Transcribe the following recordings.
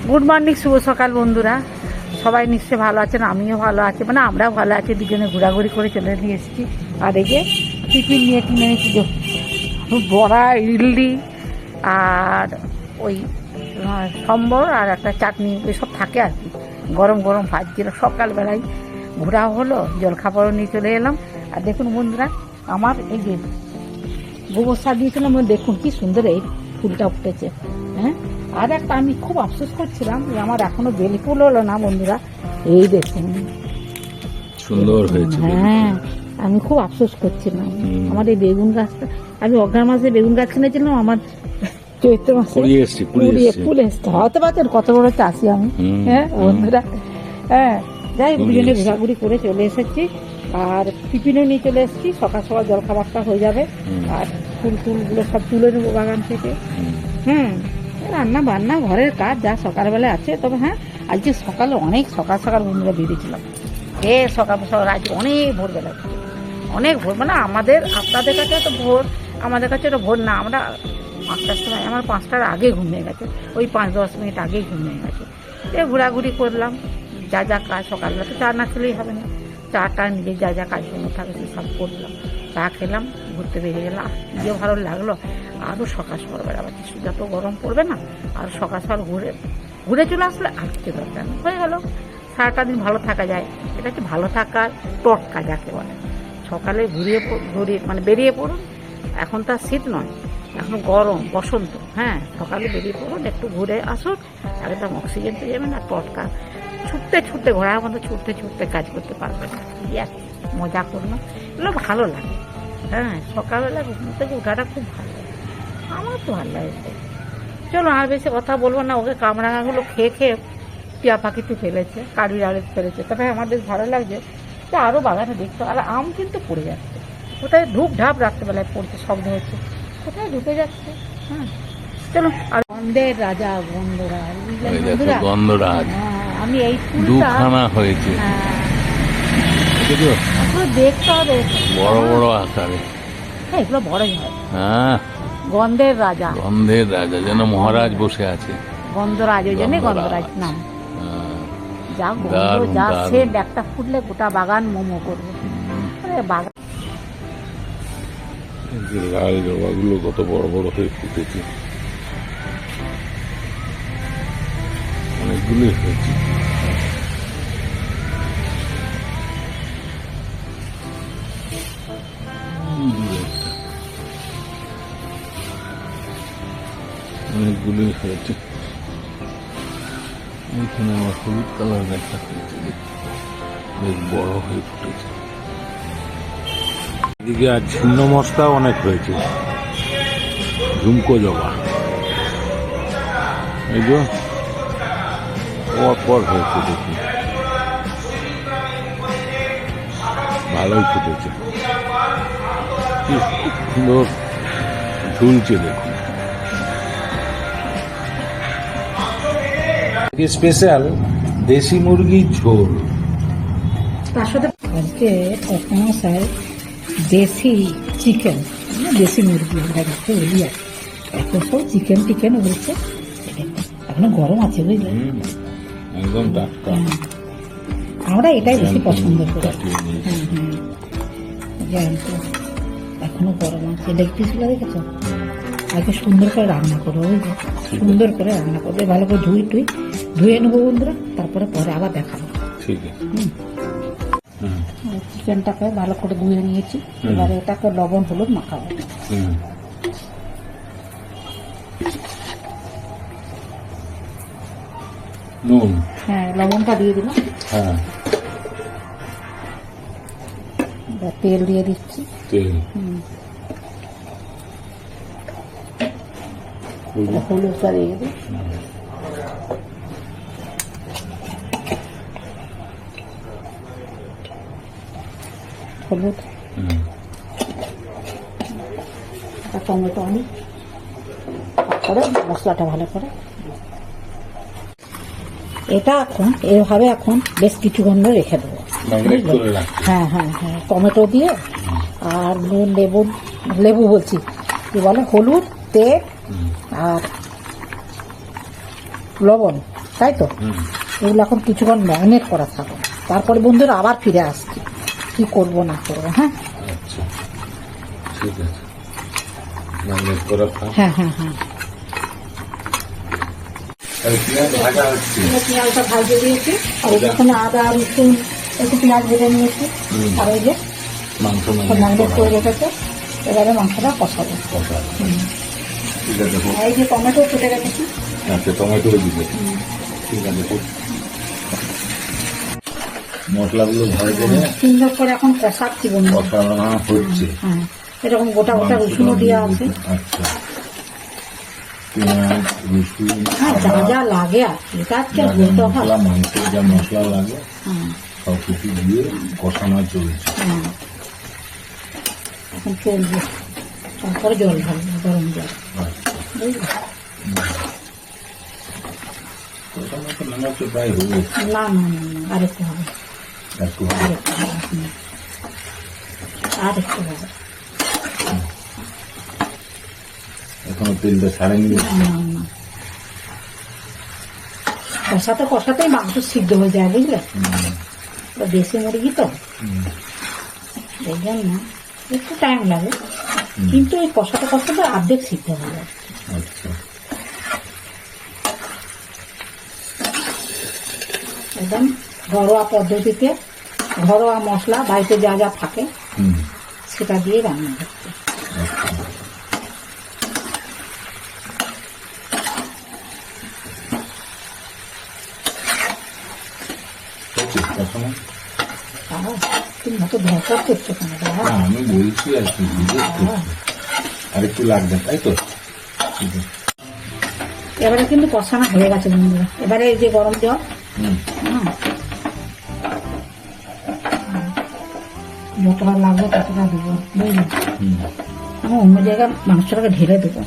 Good morning, শুভ সকাল বন্ধুরা। সবাই নিশ্চয়ই ভালো আছেন, আমিও ভালো আছি, মানে আমরাও ভালো আছি। দুজনে ঘোরাঘুরি করে চলে নিয়ে এসেছি। আর এই যে টিফিন নিয়ে কিনে নিয়েছি, বড়া, ইডলি আর ওই সম্বর আর একটা চাটনি, এসব থাকে আর কি। গরম গরম ভাজছিল সকালবেলায়, ঘোরা হলো, জলখাবারও নিয়ে চলে এলাম। আর দেখুন বন্ধুরা, আমার এই যে গোবর সার দিয়েছিলাম, দেখুন কি সুন্দর এই ফুলটা উঠেছে। হ্যাঁ, আর একটা আমি খুব আফসোস করছিলাম যে আমার এখনো বেলি ফুল হলো না বন্ধুরা। এই দেখুন সুন্দর হয়েছে। হ্যাঁ, আমি খুব আফসোস করছিলাম। আমার এই বেগুন গাছটা, আমি অগ্রহায়ণ মাসে বেগুন গাছ কিনেছিলাম, আমার চৈত্র মাসে ফুল এসছে। হতে পারছেন কত বড় চাষি আমি। হ্যাঁ বন্ধুরা, হ্যাঁ যাই দুজনে ঘোরাঘুরি করে চলে এসেছি। আর টিফিনও নিয়ে চলে এসেছি, সকাল সকাল জলখাবারটা হয়ে যাবে। আর ফুল টুলগুলো সব তুলে নেবো বাগান থেকে। রান্না বান্না ঘরের কাজ যা সকালবেলা আছে। তবে হ্যাঁ, আজকে সকালে অনেক সকাল সকাল বন্ধুরা বেরিয়েছিলাম। সকাল সকাল আজকে অনেক ভোরবেলা, অনেক ভোর, মানে আমাদের আপনাদের কাছে তো ভোর, আমাদের কাছে তো ভোর না। আমরা 5টার সময়, আমার 5টার আগে ঘুমিয়ে গেছে, ওই 5-10 মিনিট আগেই ঘুমিয়ে গেছে। ঘোরাঘুরি করলাম, যা যা কাজ, সকালবেলা তো চা না খেলেই হবে না, চাটা নিজে যা যা কাজকর্ম থাকে সব করলাম, চা খেলাম, ঘুরতে বেরিয়ে গেলাম। নিজেও ভালো লাগলো। আরও সকাল সকাল বেড়াবার কিছু, যত গরম পড়বে না, আর সকাল সকাল ঘুরে চলে আসলে আর কিছু দরকার নেই, হয়ে গেল। সারাটা দিন ভালো থাকা যায়, এটা হচ্ছে ভালো থাকার টটকা যাকে বলে। সকালে মানে বেরিয়ে পড়ুন, এখন তো আর শীত নয়, এখন গরম বসন্ত। হ্যাঁ, সকালে বেরিয়ে পড়ুন, একটু ঘুরে আসুন, একদম অক্সিজেন পেয়ে যাবেন। আর টটকা ছুটতে ছুটতে, ঘোড়ার মতো ছুটতে ছুটতে কাজ করতে পারবেন, মজা করলাম, এগুলো ভালো লাগে। হ্যাঁ, সকালবেলা ঘুম থেকে ওঠাটা খুব ভালো লাগে, আমার তো ভালো লাগে। চলো আর বেশি কথা বলবো না, ওকে কামরাঙাগুলো খেয়ে খেয়ে টিয়া পাখিতে ফেলেছে, কারি আড়ে ফেলেছে। তবে আমার বেশ ভালো লাগছে যে আরও বাগানে দেখতে। আর আম কিন্তু পড়ে যাচ্ছে, কোথায় ধূপ ঢাপ রাত্রেবেলায় পড়ছে, শব্দ হচ্ছে, কোথায় ঢুকে যাচ্ছে। হ্যাঁ চলো। আর গন্ধের রাজা গন্ধরাজ, গন্ধরাজ, আমি এই ফুলটা হয়েছে দেখতে হবে, বড় বড় আকারে। হ্যাঁ, এগুলো বড়ই হয়। হ্যাঁ, গন্ধের রাজা, গন্ধের রাজা, যেন মহারাজ বসে আছে। গন্ধরাজ, ওই জন্যই গন্ধরাজ নাম। যা গন্ধ, যা সেন্ট, একটা ফুটলে গোটা বাগান মোমো করবে। বাগান লাল জবাগুলো কত বড় বড় হয়ে ফুটেছে, অনেকগুলি হয়েছে। অনেকগুলি হয়েছে। এখানে আমার হলুদ কালার একটা হয়েছে, বেশ বড় হয়ে ফুটেছে। এদিকে আর ছিন্ন মস্তা অনেক হয়েছে, ঝুমকো জবা, এই যে পর হয়েছে, দেখুন ভালোই ফুটেছে, কি সুন্দর ঝুলছে দেখুন। স্পেশাল দেশি মুরগির ঝোল, তার সাথে আজকে স্যার দেশি চিকেন, দেশি মুরগি এত সব চিকেন টিকেন বলছে। এখনো গরম আছে বুঝলে, একদম টাটকা। আমরা এটাই বেশি পছন্দ করি। এখনো গরম আছে, দেখতেছিল, দেখেছো? আগে সুন্দর করে রান্না করবো, বুঝলে, সুন্দর করে রান্না করবে, ভালো করে ধুয়ে নেবো বন্ধুরা, তারপরে আবার দেখাবো। ঠিক আছে। চিকেনটাকে ভালো করে ধুয়ে নিয়েছি, এবারে এটাকে লবণ হলুদ মাখাবো। নুন, হ্যাঁ, লবণটা দিয়ে দিলাম। হ্যাঁ, তেল দিয়ে দিচ্ছি। তেল, হলুদটা দিয়ে দিই। হলুদ, টমেটো আনি, তারপরে মশলাটা ভালো করে। এটা এভাবে এখন বেশ কিছুক্ষণ রেখে দেবো। হ্যাঁ হ্যাঁ হ্যাঁ, টমেটো দিয়ে আর লেবু বলছি, কি বলে, হলুদ, তেল আর লবণ, তাই তো? এগুলো এখন কিছুক্ষণ ম্যারিনেট করা থাকো, তারপরে বন্ধুরা আবার ফিরে আসছি কি করব না করবো। হ্যাঁ আচ্ছা ঠিক আছে, ম্যারিনেট করা থাক। হ্যাঁ হ্যাঁ হ্যাঁ, আর পেঁয়াজ ভাজা হচ্ছে। পেঁয়াজটা ভাজে দিয়েছি, আর এখানে আদা রসুন একটু পেঁয়াজ ভেজে নিয়েছি, আর ওই যে মাংস ম্যারিনেট করে রেখেছে, এবারে মাংসটা কষাবো। ঠিক আছে, আর এই যে টমেটো কেটে রেখেছি, আচ্ছা টমেটো দিবে, ঠিক আছে। মশলাগুলো ভয় করে সুন্দর করে এখন কষাচ্ছি বন্ধু। কষানো হচ্ছে। হ্যাঁ, এরকম গোটা গোটা রসুনও দেওয়া আছে। আচ্ছা, পেঁয়াজ রসুন হ্যাঁ, যা যা লাগে আর কি, এটা আজকে বলতে হয়। মশলা, মাংস যা মশলা লাগে হ্যাঁ সব কিছু দিয়ে কষানো চলছে। হ্যাঁ, এখন চলবে, তারপরে জল ঢালবো, গরম জল, বুঝলি? কষানো তো মনে হচ্ছে প্রায় হয়ে না না না না, আরেকটু হবে, একটু হবে। আরেকটু হবে, আরেকটু হবে। এখনো তেলটা ছাড়েনি। না না, কষাতে কষাতেই মাংস সিদ্ধ হয়ে যায়, বুঝলে? ওটা দেশি মুরগি তো, এই জন্য একটু টাইম লাগে, কিন্তু ওই কষাতে কষাতে অর্ধেক সিদ্ধ হয়ে যায়। আচ্ছা, একদম ঘরোয়া পদ্ধতিতে, ঘরোয়া মশলা বাড়িতে যা যা থাকে সেটা দিয়ে রান্না করতে। তুমি মতো ধরপড় করছো কেন বাবা? আমি বলছি আর কি, জিজ্ঞেস করছি। আর একটু লাগবে, তাই তো? ঠিক আছে। এবারে কিন্তু কষানো হয়ে গেছে বন্ধুরা, এবারে এই যে গরম জল, যতটা লাগবে ততটা দেবো, বুঝলি? আমি অন্য জায়গায় মাংসটাকে ঢেলে দেবো।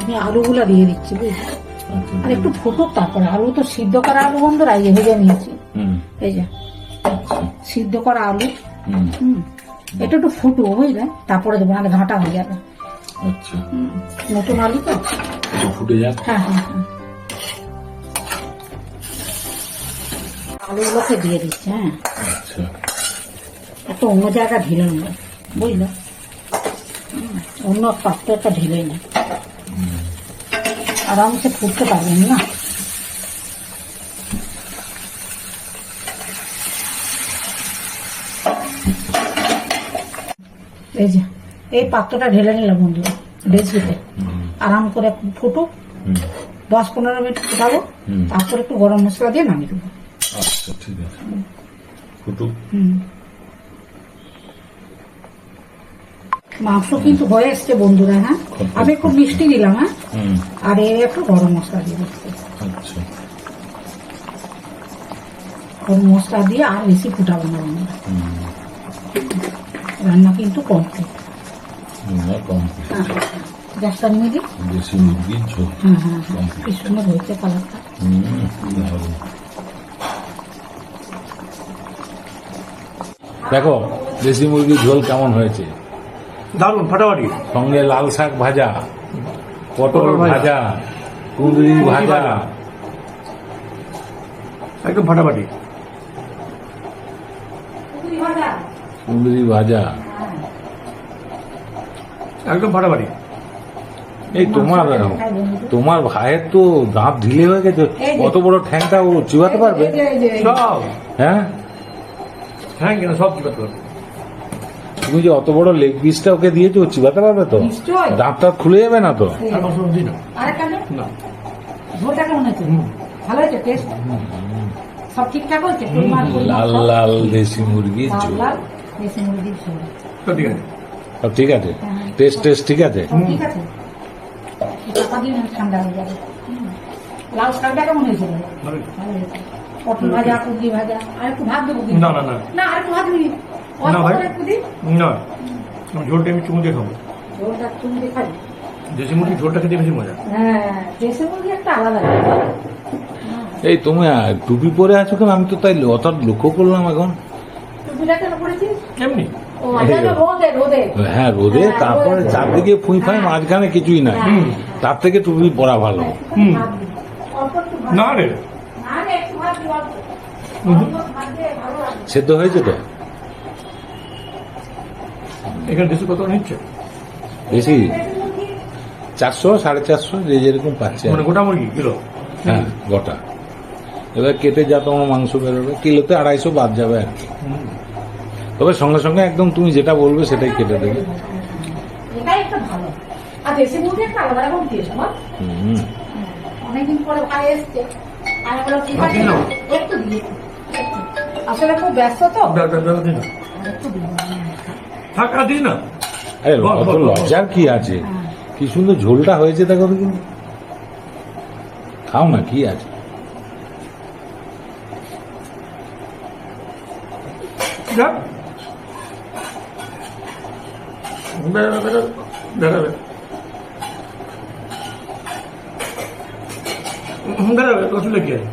আমি আলুগুলো দিয়ে দিচ্ছি, বুঝলি? আর একটু ফুটুক, তারপরে আলু তো সিদ্ধ করা আলু বন্ধুরা, এই যে ভেজে নিয়েছি, এই যে সিদ্ধ করা আলু। এটা একটু ফুটুক, বুঝলে? তারপরে দেবো, নাহলে ঘাঁটা হয়ে যাবে। আচ্ছা, নতুন আলু তো। ফুটে যাক। হ্যাঁ হ্যাঁ হ্যাঁ, আলুগুলোকে দিয়ে দিচ্ছি। হ্যাঁ, আচ্ছা, একটা অন্য জায়গা ঢেলে নেবো, বুঝলে? অন্য পাত্র একটা ঢেলে নেই, আরামসে ফুটতে পারবেন না। এই যে এই পাত্রটা ঢেলে নিলাম বন্ধুরা, ডেচকিতে আরাম করে ফুটুক, 10-15 মিনিট ফুটাবো, তারপর একটু গরম মশলা দিয়ে নামিয়ে দেবো। আচ্ছা ঠিক আছে, ফুটুক। মাংস কিন্তু হয়ে এসছে বন্ধুরা। হ্যাঁ, আমি একটু মিষ্টি দিলাম। হ্যাঁ, আর এর একটু গরম মশলা দিয়ে দিচ্ছি। আচ্ছা, গরম মশলা দিয়ে আর বেশি ফুটাবো না বন্ধুরা, রান্না কিন্তু কমপ্লিট। গ্যাসটা নিয়ে দিই। দেশি মুরগির ঝোল। হ্যাঁ হ্যাঁ হ্যাঁ, কি সুন্দর হয়েছে কালারটা। দেখো দেশি মুরগির ঝোল কেমন হয়েছে, দারুণ ফাটাফাটি। সঙ্গে লাল শাক ভাজা, পটল ভাজা, কুঁদরি ভাজা, একদম ফাটাফাটি। কুঁদরি ভাজা। একদম ফাটাফাটি। এই তোমার ভাইয়ের তো দাঁত ঢিলে হয়ে গেছে, কত বড় ঠ্যাংটা ও চিবাতে পারবে? সব হ্যাঁ হ্যাঁ, কেন সব চিবাতে পারবে। তুমি যে অত বড় লেগ পিসটা ওকে দিয়েছো, ও চিবাতে পারবে তো? নিশ্চয়ই। দাঁতটা খুলে যাবে না তো? আর মশলা দিই না। আরেকটা নে। না, ঝোলটা কেমন হয়েছে? ভালো হয়েছে, টেস্ট সব ঠিকঠাক হয়েছে? লাল লাল দেশি মুরগির লাল ঝোল, লাল দেশি মুরগির ঝোল, তো ঠিক আছে। সব ঠিক আছে? টেস্ট ঠিক আছে? সব ঠিক আছে। চাপা দিয়ে ঠান্ডা হয়ে যাবে। লাল শাকটা কেমন হয়েছে? ভালো। ভালো হয়েছে। পটল ভাজা, কুঁদরি ভাজা, আর একটু ভাত দেবো কিন্তু। না না না না, আর একটু ভাত দিবি। না ভাই। একটু দিই। না, আমি ঝোলটা আমি চুমুকে খাবো। ঝোলটা তুমি দেখাবি। দেশি মুরগি ঝোলটা খেতে বেশি মজা। হ্যাঁ দেশি মুরগি একটা আলাদা ব্যাপার। এই তুমি টুপি পরে আছো কেন? আমি তো তাই অত লক্ষ্য করলাম এখন। টুপিটা কেন পরেছিস? এমনি ও আচ্ছা, রোদে রোদে। হ্যাঁ রোদে, হ্যাঁ, তারপরে রোদে। চারদিকে ফুঁই ফাই, মাঝখানে কিছুই নাই। হ্যাঁ। তার থেকে টুপি পরা ভালো। হুম। অল্প একটু ভাত। না রে না রে, একটু ভাত দিও, অল্প। হুম। অল্প ভাত দিয়ে ভালো লাগবে। সেদ্ধ হয়েছে তো? এখানে দেশি কত নিচ্ছে? বেশি দেশি মুরগি 400 450 যে যেরকম পাচ্ছে। মানে গোটা মুরগি কিলো? হ্যাঁ গোটা। এবার কেটে যা তোমার মাংস বেরোবে, কিলোতে 250 বাদ যাবে আর কি। হুম। তবে সঙ্গে সঙ্গে একদম তুমি যেটা বলবে সেটাই কেটে দেবে। এটাই একটা ভালো। আর দেশি মুরগি একটা আলাদা রকম টেস্ট আমার। হুম। অনেকদিন পরে ভাই এসছে। আমি বললাম ঠিক ভাত আছে, দিলাম? একটু দিয়ে দিই। আসলে খুব ব্যস্ত তো। দিন না। একটু দিয়ে দিই। থাক আর দিন না। আরে অত লজ্জার কি আছে? কি সুন্দর ঝোলটা হয়েছে দেখো তো, কিন্তু খাও না, কি আছে? যা। বেরোবে। বেরোবে অসুবিধা কি আছে?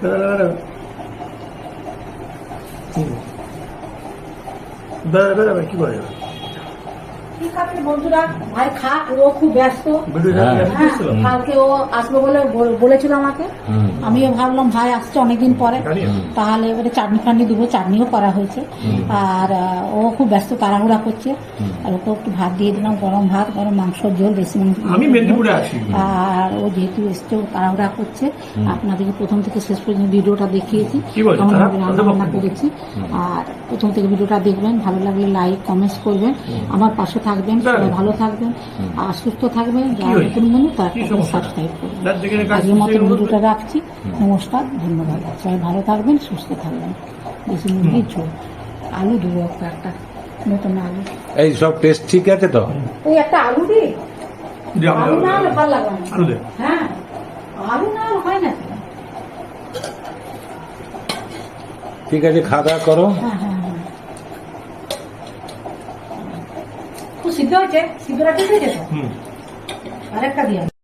বেরোবে। বেরোবে কি করে যাবে? ঠিক আছে বন্ধুরা, ভাই খাক, ও খুব ব্যস্ত। হ্যাঁ। হ্যাঁ, কালকে ও আসবে বলে বলেছিল আমাকে। হুম। আমিও ভাবলাম ভাই আসছে অনেকদিন পরে, জানি। তাহলে এবারে চাটনি ফাটনি দেবো, চাটনিও করা হয়েছে। আর ও খুব ব্যস্ত, তাড়াহুড়া করছে। আর ওকে একটু ভাত দিয়ে দিলাম, গরম ভাত, গরম মাংসর ঝোল, দেশি মাংস। আমি মেদিনীপুরে আছি। আর ও যেহেতু এসছে, ও তাড়াহুড়া করছে। আপনাদেরকে প্রথম থেকে শেষ পর্যন্ত ভিডিওটা দেখিয়েছি, কি বলছো? কেমন তারা? ভাবে রান্না বান্না করেছি। আর প্রথম থেকে ভিডিওটা দেখবেন, ভালো লাগলে লাইক কমেন্টস করবেন, আমার পাশে থাকবেন, সবাই ভালো থাকবেন আর সুস্থ থাকবেন। যারা হয়েছে? নতুন বন্ধু তারা কি সমস্যা? সাবস্ক্রাইব করবেন। যার যেখানে কাজ আজকের মতো সেখানে ভিডিওটা রাখছি। নমস্কার, ধন্যবাদ। সবাই ভালো থাকবেন, সুস্থ থাকবেন। বেশি মুরগির ঝোল, আলু দেবো একটা নতুন আলু। এই সব টেস্ট ঠিক আছে তো? ওই একটা আলু দিই, দে, আমি আলু না হলে ভালো লাগবে না। আলু দে। হ্যাঁ, আলু না হলে হয় না। ঠিক আছে, খাওয়া দাওয়া করো। হ্যাঁ হ্যাঁ হ্যাঁ, খুব সিদ্ধ হয়েছে, সিদ্ধটা ঠিক হয়েছে তো। হুম। আরেকটা দিয়ে